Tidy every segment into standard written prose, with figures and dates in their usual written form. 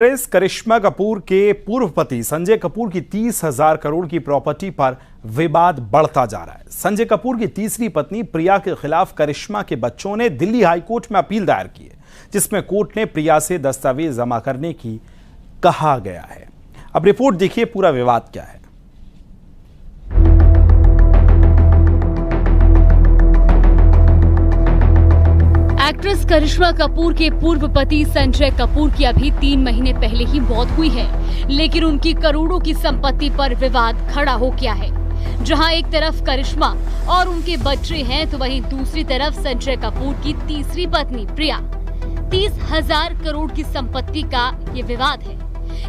Actress करिश्मा कपूर के पूर्व पति संजय कपूर की 30,000 करोड़ की प्रॉपर्टी पर विवाद बढ़ता जा रहा है। संजय कपूर की तीसरी पत्नी प्रिया के खिलाफ करिश्मा के बच्चों ने दिल्ली हाईकोर्ट में अपील दायर की है, जिसमें कोर्ट ने प्रिया से दस्तावेज जमा करने की कहा गया है। अब रिपोर्ट देखिए पूरा विवाद क्या है। एक्ट्रेस करिश्मा कपूर के पूर्व पति संजय कपूर की अभी 3 महीने पहले ही मौत हुई है, लेकिन उनकी करोड़ों की संपत्ति पर विवाद खड़ा हो गया है। जहां एक तरफ करिश्मा और उनके बच्चे हैं, तो वहीं दूसरी तरफ संजय कपूर की तीसरी पत्नी प्रिया। 30,000 करोड़ की संपत्ति का ये विवाद है।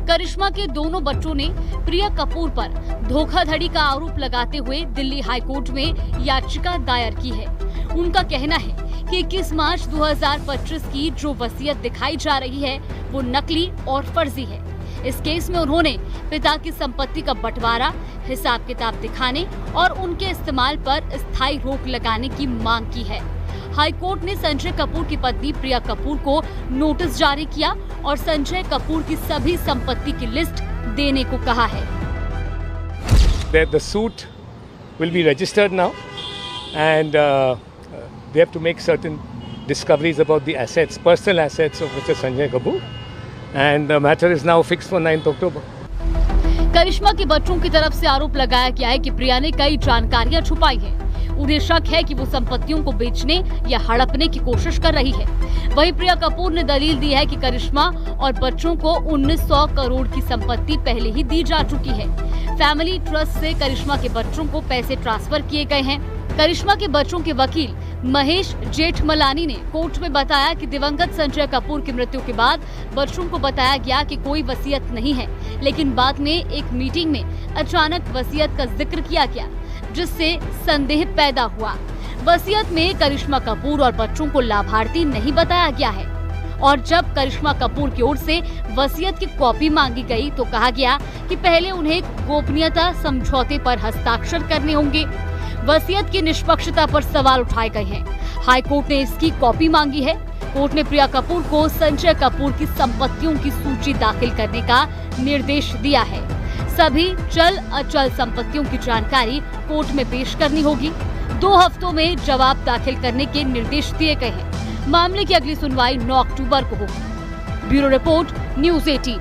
करिश्मा के दोनों बच्चों ने प्रिया कपूर पर धोखाधड़ी का आरोप लगाते हुए दिल्ली हाईकोर्ट में याचिका दायर की है। उनका कहना है कि 21 मार्च 2025 की जो वसीयत दिखाई जा रही है वो नकली और फर्जी है। इस केस में उन्होंने पिता की संपत्ति का बंटवारा, हिसाब किताब दिखाने और उनके इस्तेमाल पर स्थायी रोक लगाने की मांग की है। हाईकोर्ट ने संजय कपूर की पत्नी प्रिया कपूर को नोटिस जारी किया और संजय कपूर की सभी संपत्ति की लिस्ट देने को कहा है। The suit will be registered now and they have to make certain discoveries about the assets, personal assets of Mr. Sanjay Kapoor, and the matter is now fixed for 9th October. करिश्मा के बच्चों की तरफ से आरोप लगाया गया है कि प्रिया ने कई जानकारियां छुपाई हैं। उन्हें शक है कि वो संपत्तियों को बेचने या हड़पने की कोशिश कर रही है। वहीं प्रिया कपूर ने दलील दी है कि करिश्मा और बच्चों को 1900 करोड़ की संपत्ति पहले ही दी जा चुकी है। फैमिली ट्रस्ट से करिश्मा के बच्चों को पैसे ट्रांसफर किए गए हैं। करिश्मा के बच्चों के वकील महेश जेठमलानी ने कोर्ट में बताया कि दिवंगत संजय कपूर की मृत्यु के बाद बच्चों को बताया गया कि कोई वसीयत नहीं है, लेकिन बाद में एक मीटिंग में अचानक वसीयत का जिक्र किया गया, जिससे संदेह पैदा हुआ। वसीयत में करिश्मा कपूर और बच्चों को लाभार्थी नहीं बताया गया है और जब करिश्मा कपूर की ओर से वसीयत की कॉपी मांगी गई तो कहा गया कि पहले उन्हें गोपनीयता समझौते पर हस्ताक्षर करने होंगे। वसीयत की निष्पक्षता पर सवाल उठाए गए हैं। हाईकोर्ट ने इसकी कॉपी मांगी है। कोर्ट ने प्रिया कपूर को संजय कपूर की संपत्तियों की सूची दाखिल करने का निर्देश दिया है। सभी चल अचल संपत्तियों की जानकारी कोर्ट में पेश करनी होगी। 2 हफ्तों में जवाब दाखिल करने के निर्देश दिए गए हैं। मामले की अगली सुनवाई 9 अक्टूबर को होगी। Bureau report, news 18।